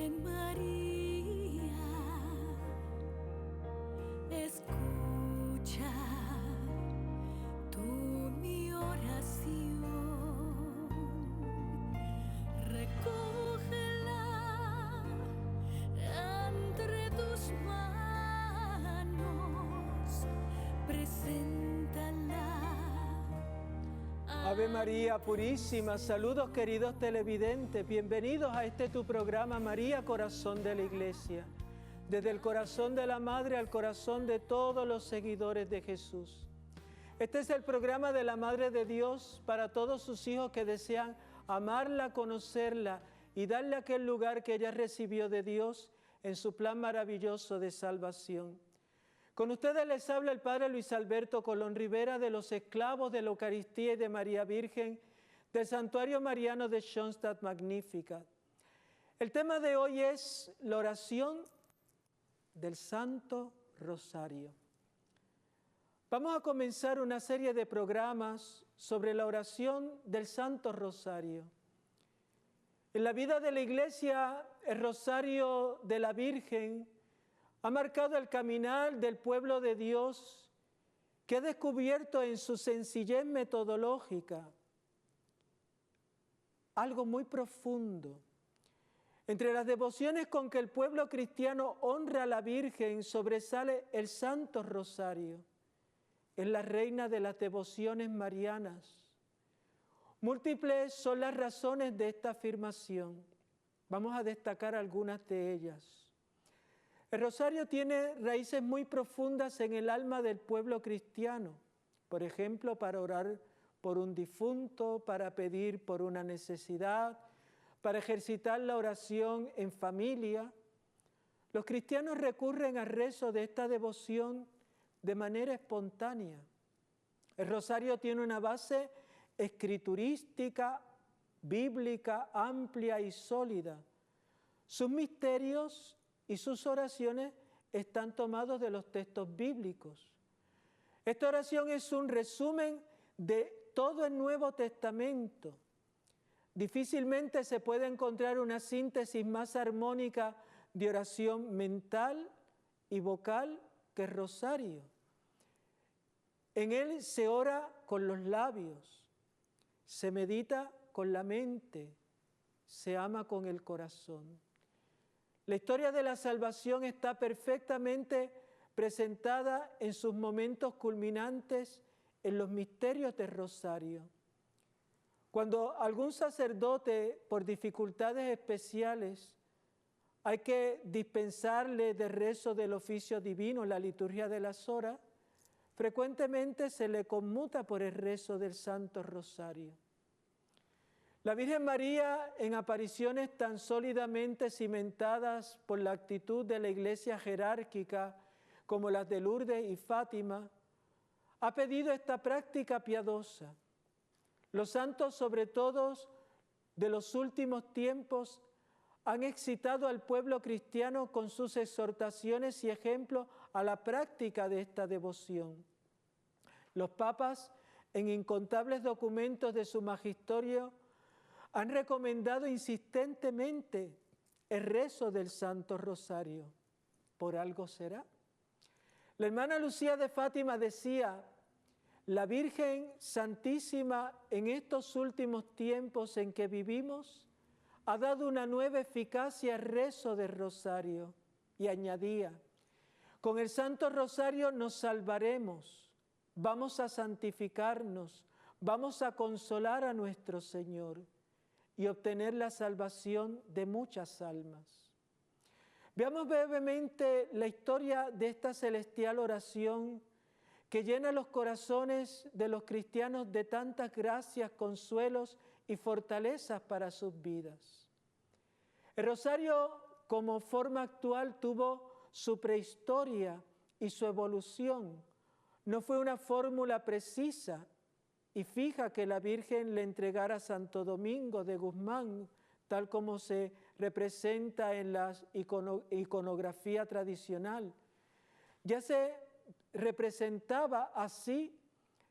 Virgen María, escucha tú mi oración, recógela entre tus manos, preséntala. Ave María Purísima, saludos queridos televidentes, bienvenidos a este tu programa María, Corazón de la Iglesia. Desde el corazón de la Madre al corazón de todos los seguidores de Jesús. Este es el programa de la Madre de Dios para todos sus hijos que desean amarla, conocerla y darle aquel lugar que ella recibió de Dios en su plan maravilloso de salvación. Con ustedes les habla el Padre Luis Alberto Colón Rivera de los esclavos de la Eucaristía y de María Virgen del Santuario Mariano de Schoenstatt Magnificat. El tema de hoy es la oración del Santo Rosario. Vamos a comenzar una serie de programas sobre la oración del Santo Rosario. En la vida de la Iglesia, el Rosario de la Virgen ha marcado el caminar del pueblo de Dios, que ha descubierto en su sencillez metodológica algo muy profundo. Entre las devociones con que el pueblo cristiano honra a la Virgen sobresale el Santo Rosario. Es la reina de las devociones marianas. Múltiples son las razones de esta afirmación. Vamos a destacar algunas de ellas. El rosario tiene raíces muy profundas en el alma del pueblo cristiano. Por ejemplo, para orar por un difunto, para pedir por una necesidad, para ejercitar la oración en familia. Los cristianos recurren al rezo de esta devoción de manera espontánea. El rosario tiene una base escriturística, bíblica, amplia y sólida. Sus misterios y sus oraciones están tomados de los textos bíblicos. Esta oración es un resumen de todo el Nuevo Testamento. Difícilmente se puede encontrar una síntesis más armónica de oración mental y vocal que el rosario. En él se ora con los labios, se medita con la mente, se ama con el corazón. La historia de la salvación está perfectamente presentada en sus momentos culminantes en los misterios del rosario. Cuando algún sacerdote, por dificultades especiales, hay que dispensarle de rezo del oficio divino, la liturgia de las horas, frecuentemente se le conmuta por el rezo del Santo Rosario. La Virgen María, en apariciones tan sólidamente cimentadas por la actitud de la Iglesia jerárquica como las de Lourdes y Fátima, ha pedido esta práctica piadosa. Los santos, sobre todo de los últimos tiempos, han excitado al pueblo cristiano con sus exhortaciones y ejemplos a la práctica de esta devoción. Los papas, en incontables documentos de su magisterio, han recomendado insistentemente el rezo del Santo Rosario. ¿Por algo será? La hermana Lucía de Fátima decía: la Virgen Santísima en estos últimos tiempos en que vivimos ha dado una nueva eficacia al rezo del Rosario. Y añadía: con el Santo Rosario nos salvaremos, vamos a santificarnos, vamos a consolar a nuestro Señor y obtener la salvación de muchas almas. Veamos brevemente la historia de esta celestial oración que llena los corazones de los cristianos de tantas gracias, consuelos y fortalezas para sus vidas. El rosario como forma actual tuvo su prehistoria y su evolución. No fue una fórmula precisa y fija que la Virgen le entregara a Santo Domingo de Guzmán, tal como se representa en la iconografía tradicional. Ya se representaba así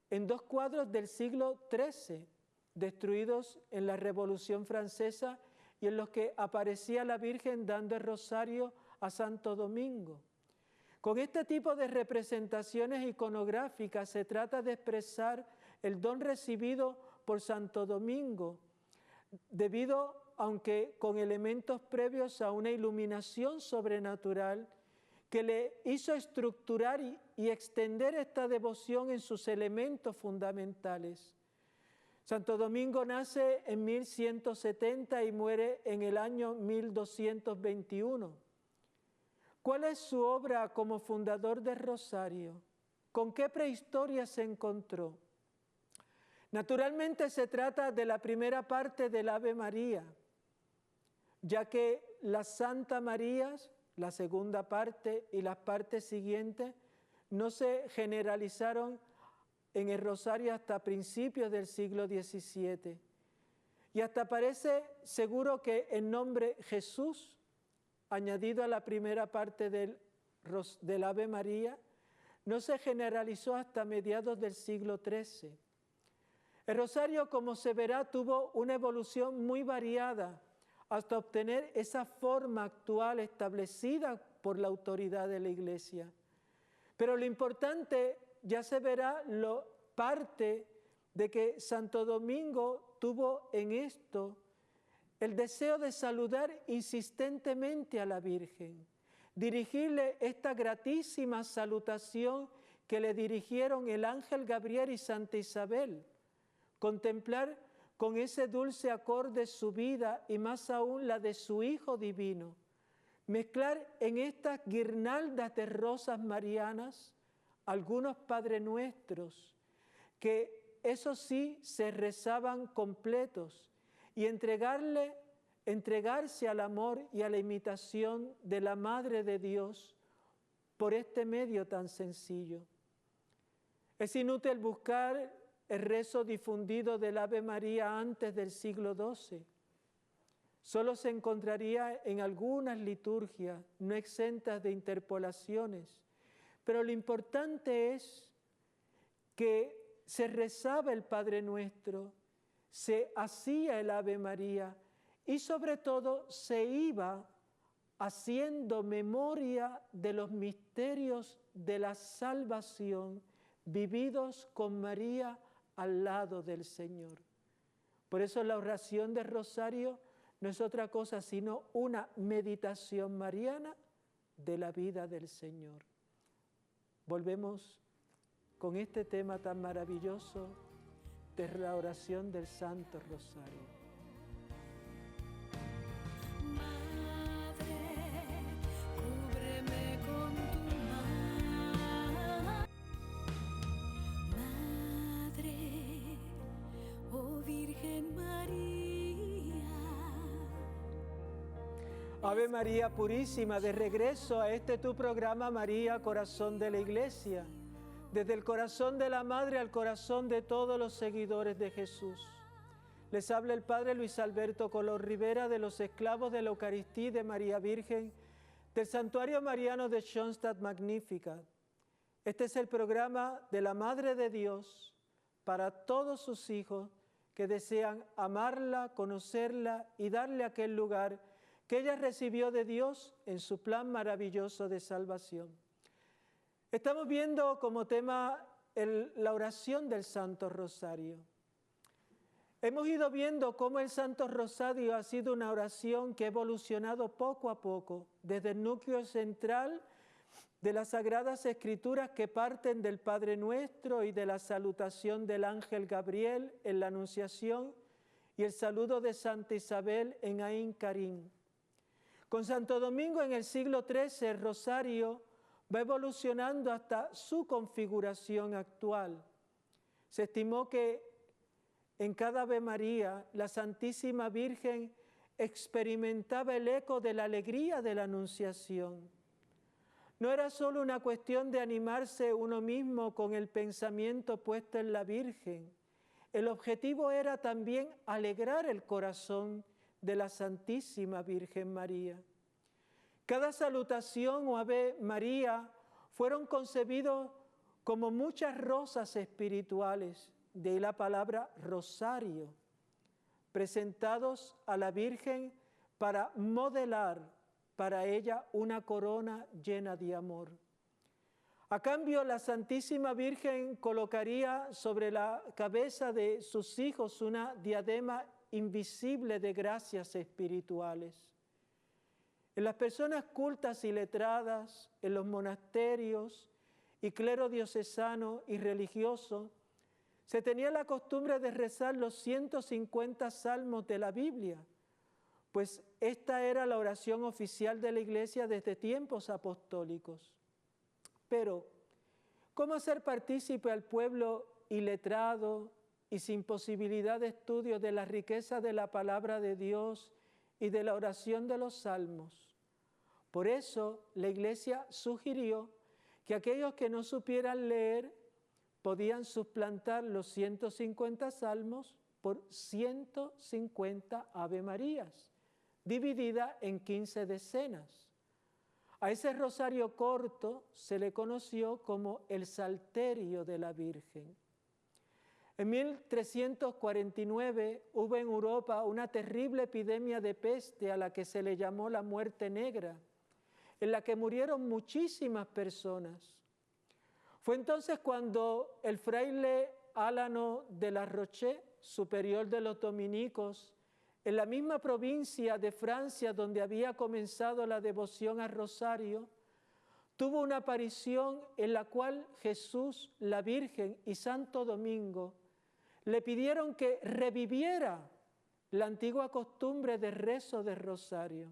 en dos cuadros del siglo XIII, destruidos en la Revolución Francesa y en los que aparecía la Virgen dando el rosario a Santo Domingo. Con este tipo de representaciones iconográficas se trata de expresar el don recibido por Santo Domingo, aunque con elementos previos a una iluminación sobrenatural que le hizo estructurar y extender esta devoción en sus elementos fundamentales. Santo Domingo nace en 1170 y muere en el año 1221. ¿Cuál es su obra como fundador del Rosario? ¿Con qué prehistoria se encontró? Naturalmente se trata de la primera parte del Ave María, ya que las Santa Marías, la segunda parte y las partes siguientes, no se generalizaron en el Rosario hasta principios del siglo XVII. Y hasta parece seguro que el nombre Jesús, añadido a la primera parte del Ave María, no se generalizó hasta mediados del siglo XIII. El Rosario, como se verá, tuvo una evolución muy variada hasta obtener esa forma actual establecida por la autoridad de la Iglesia. Pero lo importante, ya se verá, parte de que Santo Domingo tuvo en esto el deseo de saludar insistentemente a la Virgen, dirigirle esta gratísima salutación que le dirigieron el ángel Gabriel y Santa Isabel, contemplar con ese dulce acorde su vida y más aún la de su Hijo Divino, mezclar en estas guirnaldas de rosas marianas algunos Padre Nuestros, que eso sí se rezaban completos, y entregarse al amor y a la imitación de la Madre de Dios por este medio tan sencillo. Es inútil buscar el rezo difundido del Ave María antes del siglo XII. Solo se encontraría en algunas liturgias no exentas de interpolaciones, pero lo importante es que se rezaba el Padre Nuestro, se hacía el Ave María y sobre todo se iba haciendo memoria de los misterios de la salvación vividos con María al lado del Señor. Por eso la oración del Rosario no es otra cosa sino una meditación mariana de la vida del Señor. Volvemos con este tema tan maravilloso de la oración del Santo Rosario. Madre, cúbreme con tu mano. Madre, oh Virgen María. Ave María Purísima, de regreso a este tu programa María, Corazón de la Iglesia. Desde el corazón de la Madre al corazón de todos los seguidores de Jesús. Les habla el Padre Luis Alberto Color Rivera de los Esclavos de la Eucaristía de María Virgen del Santuario Mariano de Schoenstatt Magnificat. Este es el programa de la Madre de Dios para todos sus hijos que desean amarla, conocerla y darle aquel lugar que ella recibió de Dios en su plan maravilloso de salvación. Estamos viendo como tema la oración del Santo Rosario. Hemos ido viendo cómo el Santo Rosario ha sido una oración que ha evolucionado poco a poco, desde el núcleo central de las Sagradas Escrituras que parten del Padre Nuestro y de la salutación del ángel Gabriel en la Anunciación y el saludo de Santa Isabel en Ain Karim. Con Santo Domingo en el siglo XIII, el Rosario va evolucionando hasta su configuración actual. Se estimó que en cada Ave María la Santísima Virgen experimentaba el eco de la alegría de la Anunciación. No era solo una cuestión de animarse uno mismo con el pensamiento puesto en la Virgen. El objetivo era también alegrar el corazón de la Santísima Virgen María. Cada salutación o Ave María fueron concebidos como muchas rosas espirituales, de ahí la palabra rosario, presentados a la Virgen para modelar para ella una corona llena de amor. A cambio, la Santísima Virgen colocaría sobre la cabeza de sus hijos una diadema invisible de gracias espirituales. En las personas cultas y letradas, en los monasterios y clero diocesano y religioso, se tenía la costumbre de rezar los 150 salmos de la Biblia, pues esta era la oración oficial de la Iglesia desde tiempos apostólicos. Pero, ¿cómo hacer partícipe al pueblo iletrado y sin posibilidad de estudio de la riqueza de la palabra de Dios y de la oración de los salmos? Por eso la Iglesia sugirió que aquellos que no supieran leer podían suplantar los 150 salmos por 150 Ave Marías, dividida en 15 decenas. A ese rosario corto se le conoció como el Salterio de la Virgen. En 1349 hubo en Europa una terrible epidemia de peste a la que se le llamó la muerte negra, en la que murieron muchísimas personas. Fue entonces cuando el fraile Álano de la Roche, superior de los dominicos, en la misma provincia de Francia donde había comenzado la devoción al rosario, tuvo una aparición en la cual Jesús, la Virgen y Santo Domingo le pidieron que reviviera la antigua costumbre de rezo del rosario.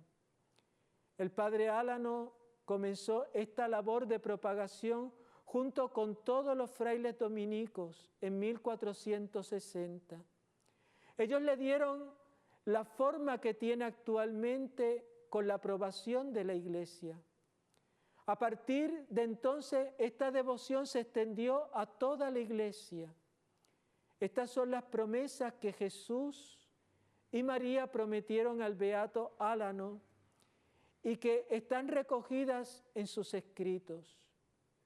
El padre Álano comenzó esta labor de propagación junto con todos los frailes dominicos en 1460. Ellos le dieron la forma que tiene actualmente con la aprobación de la Iglesia. A partir de entonces, esta devoción se extendió a toda la Iglesia. Estas son las promesas que Jesús y María prometieron al beato Álano y que están recogidas en sus escritos.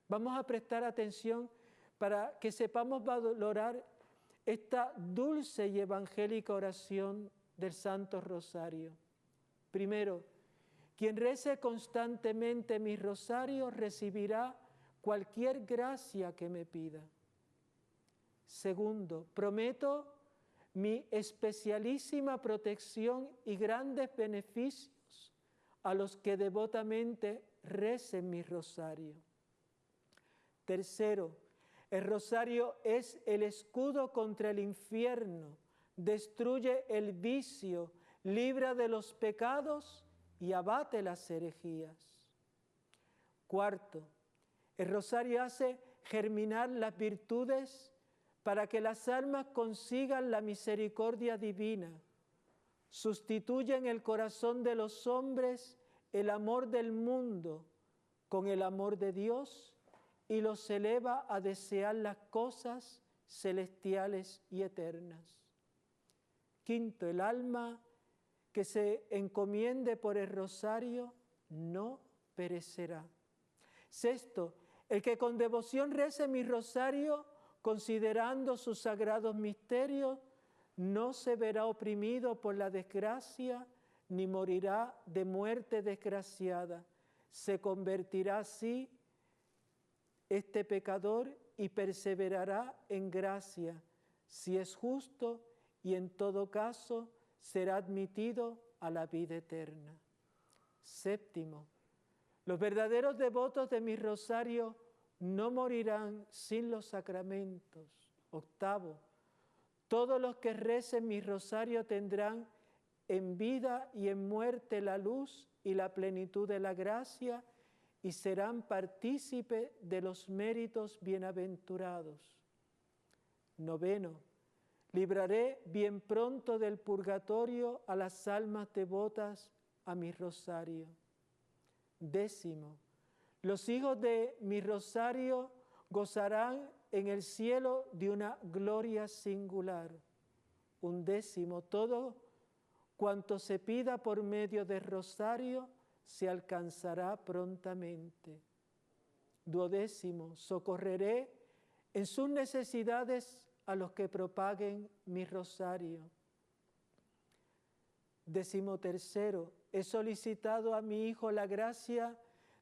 Vamos a prestar atención para que sepamos valorar esta dulce y evangélica oración del Santo Rosario. Primero, quien rece constantemente mi rosario recibirá cualquier gracia que me pida. Segundo, prometo mi especialísima protección y grandes beneficios a los que devotamente recen mi rosario. Tercero, el rosario es el escudo contra el infierno, destruye el vicio, libra de los pecados y abate las herejías. Cuarto, el rosario hace germinar las virtudes para que las almas consigan la misericordia divina, sustituye en el corazón de los hombres el amor del mundo con el amor de Dios y los eleva a desear las cosas celestiales y eternas. Quinto, el alma que se encomiende por el rosario no perecerá. Sexto, el que con devoción rece mi rosario, considerando sus sagrados misterios, no se verá oprimido por la desgracia, ni morirá de muerte desgraciada. Se convertirá así este pecador y perseverará en gracia, si es justo, y en todo caso será admitido a la vida eterna. Séptimo, los verdaderos devotos de mi rosario no morirán sin los sacramentos. Octavo, todos los que recen mi rosario tendrán en vida y en muerte la luz y la plenitud de la gracia y serán partícipes de los méritos bienaventurados. Noveno, libraré bien pronto del purgatorio a las almas devotas a mi rosario. Décimo, los hijos de mi rosario gozarán en el cielo de una gloria singular. Undécimo, todo cuanto se pida por medio del rosario se alcanzará prontamente. Duodécimo, socorreré en sus necesidades a los que propaguen mi rosario. 13, he solicitado a mi Hijo la gracia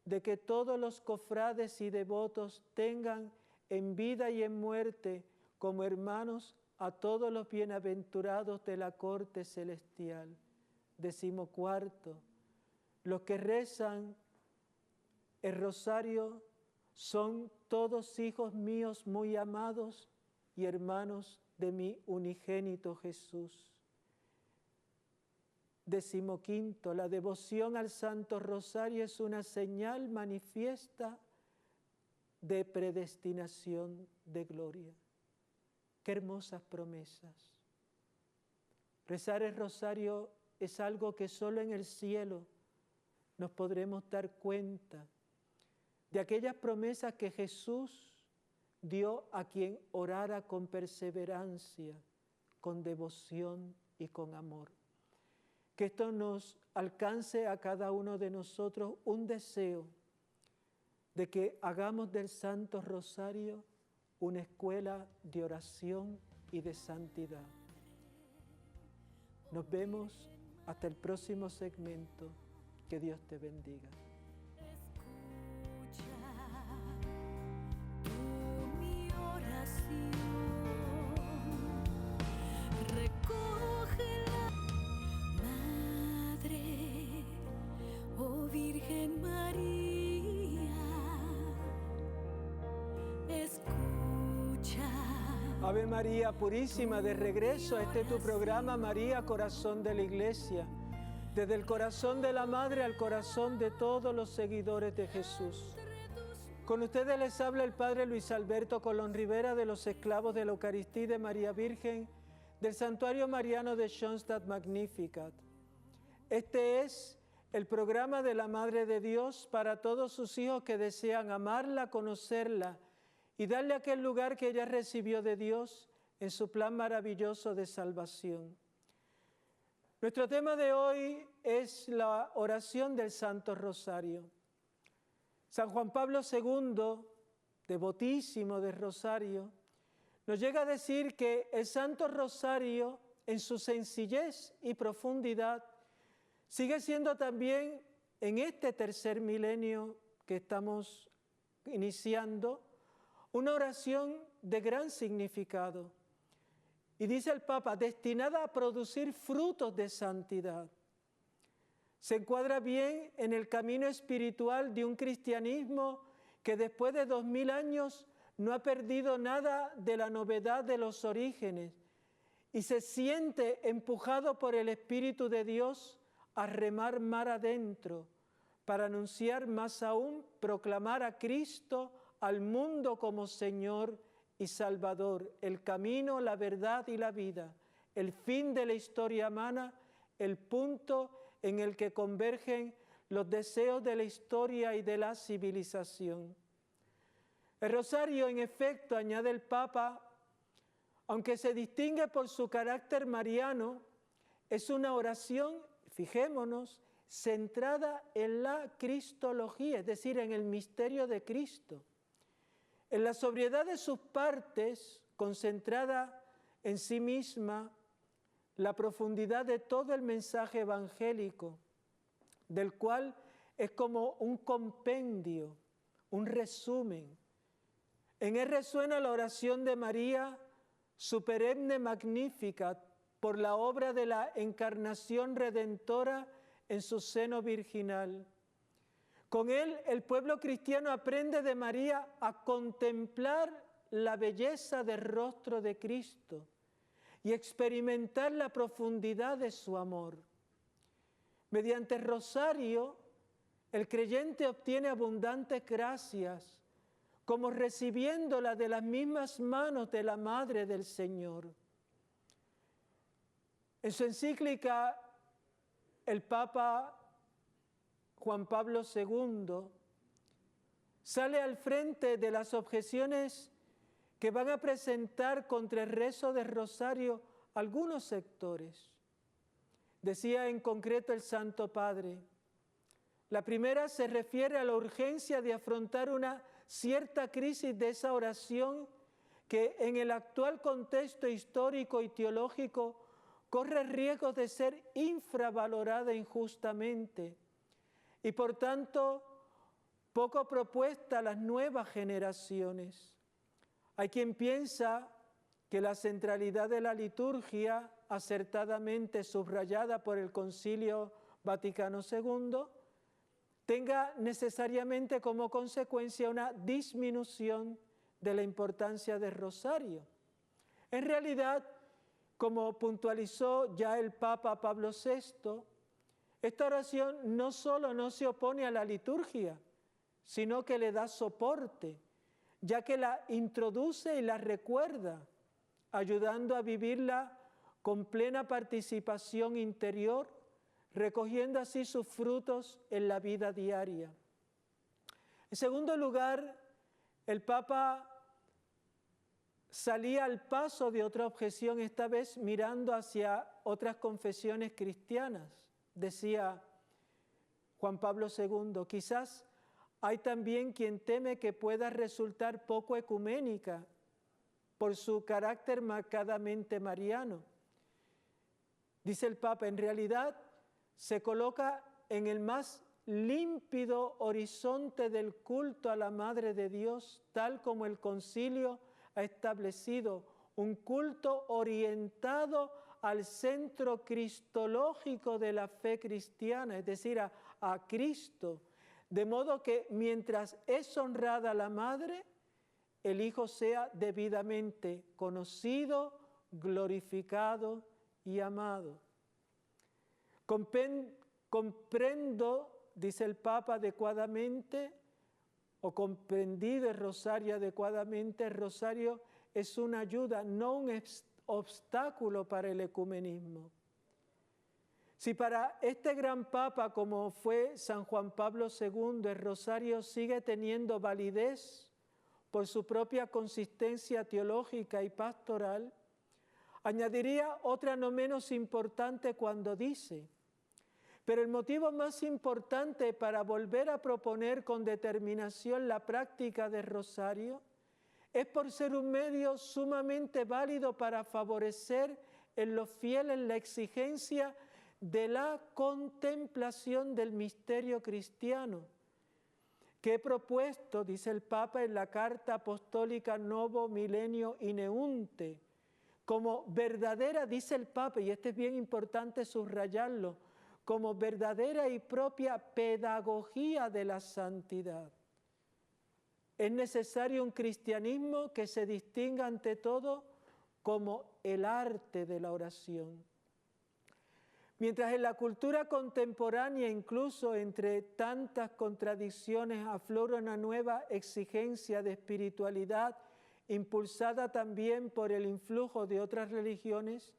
de que todos los cofrades y devotos tengan en vida y en muerte como hermanos a todos los bienaventurados de la corte celestial. 14, los que rezan el rosario son todos hijos míos muy amados y hermanos de mi unigénito Jesús. 15, la devoción al Santo Rosario es una señal manifiesta de predestinación de gloria. Qué hermosas promesas. Rezar el rosario es algo que solo en el cielo nos podremos dar cuenta de aquellas promesas que Jesús dio a quien orara con perseverancia, con devoción y con amor. Que esto nos alcance a cada uno de nosotros un deseo de que hagamos del Santo Rosario una escuela de oración y de santidad. Nos vemos hasta el próximo segmento. Que Dios te bendiga. Mi oración, recógela, Madre, oh Virgen María, escucha. Ave María Purísima, de regreso a tu programa María, Corazón de la Iglesia. Desde el corazón de la Madre al corazón de todos los seguidores de Jesús. Con ustedes les habla el Padre Luis Alberto Colón Rivera de los Esclavos de la Eucaristía de María Virgen del Santuario Mariano de Schoenstatt Magnificat. Este es el programa de la Madre de Dios para todos sus hijos que desean amarla, conocerla y darle aquel lugar que ella recibió de Dios en su plan maravilloso de salvación. Nuestro tema de hoy es la oración del Santo Rosario. San Juan Pablo II, devotísimo del Rosario, nos llega a decir que el Santo Rosario, en su sencillez y profundidad, sigue siendo también en este tercer milenio que estamos iniciando, una oración de gran significado. Y dice el Papa, destinada a producir frutos de santidad. Se encuadra bien en el camino espiritual de un cristianismo que después de 2000 años no ha perdido nada de la novedad de los orígenes y se siente empujado por el Espíritu de Dios a remar mar adentro para anunciar más aún, proclamar a Cristo al mundo como Señor y Salvador, el camino, la verdad y la vida, el fin de la historia humana, el punto en el que convergen los deseos de la historia y de la civilización. El rosario, en efecto, añade el Papa, aunque se distingue por su carácter mariano, es una oración, fijémonos, centrada en la cristología, es decir, en el misterio de Cristo. En la sobriedad de sus partes, concentrada en sí misma, la profundidad de todo el mensaje evangélico, del cual es como un compendio, un resumen. En él resuena la oración de María, su perenne Magnificat, por la obra de la encarnación redentora en su seno virginal. Con él, el pueblo cristiano aprende de María a contemplar la belleza del rostro de Cristo y experimentar la profundidad de su amor. Mediante el rosario, el creyente obtiene abundantes gracias, como recibiéndola de las mismas manos de la Madre del Señor. En su encíclica, el Papa Juan Pablo II sale al frente de las objeciones que van a presentar contra el rezo del rosario algunos sectores. Decía en concreto el Santo Padre, la primera se refiere a la urgencia de afrontar una cierta crisis de esa oración que en el actual contexto histórico y teológico corre riesgo de ser infravalorada injustamente y por tanto poco propuesta a las nuevas generaciones. Hay quien piensa que la centralidad de la liturgia, acertadamente subrayada por el Concilio Vaticano II, tenga necesariamente como consecuencia una disminución de la importancia del rosario. En realidad, como puntualizó ya el Papa Pablo VI, esta oración no solo no se opone a la liturgia, sino que le da soporte, ya que la introduce y la recuerda, ayudando a vivirla con plena participación interior, recogiendo así sus frutos en la vida diaria. En segundo lugar, el Papa salía al paso de otra objeción, esta vez mirando hacia otras confesiones cristianas. Decía Juan Pablo II, quizás hay también quien teme que pueda resultar poco ecuménica por su carácter marcadamente mariano. Dice el Papa, en realidad se coloca en el más límpido horizonte del culto a la Madre de Dios, tal como el Concilio ha establecido, un culto orientado al centro cristológico de la fe cristiana, es decir, a Cristo, de modo que mientras es honrada la Madre, el Hijo sea debidamente conocido, glorificado y amado. Comprendo, dice el Papa adecuadamente, o comprendido el rosario adecuadamente, el rosario es una ayuda, no un obstáculo para el ecumenismo. Si para este gran Papa, como fue San Juan Pablo II, el rosario sigue teniendo validez por su propia consistencia teológica y pastoral, añadiría otra no menos importante cuando dice: pero el motivo más importante para volver a proponer con determinación la práctica del rosario es por ser un medio sumamente válido para favorecer en los fieles la exigencia de la contemplación del misterio cristiano, que he propuesto, dice el Papa en la Carta Apostólica Novo Milenio Ineunte, como verdadera, dice el Papa, y esto es bien importante subrayarlo, como verdadera y propia pedagogía de la santidad. Es necesario un cristianismo que se distinga ante todo como el arte de la oración. Mientras en la cultura contemporánea, incluso entre tantas contradicciones, aflora una nueva exigencia de espiritualidad impulsada también por el influjo de otras religiones,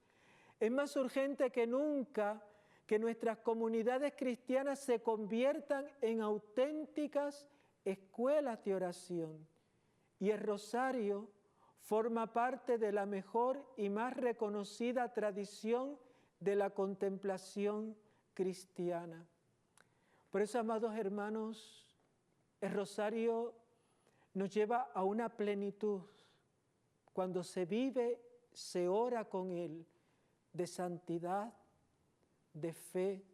es más urgente que nunca que nuestras comunidades cristianas se conviertan en auténticas escuelas de oración. Y el rosario forma parte de la mejor y más reconocida tradición de la contemplación cristiana. Por eso, amados hermanos, el rosario nos lleva a una plenitud. Cuando se vive, se ora con él, de santidad, de fe,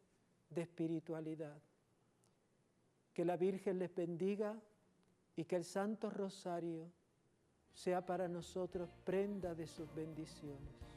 de espiritualidad. Que la Virgen les bendiga y que el Santo Rosario sea para nosotros prenda de sus bendiciones.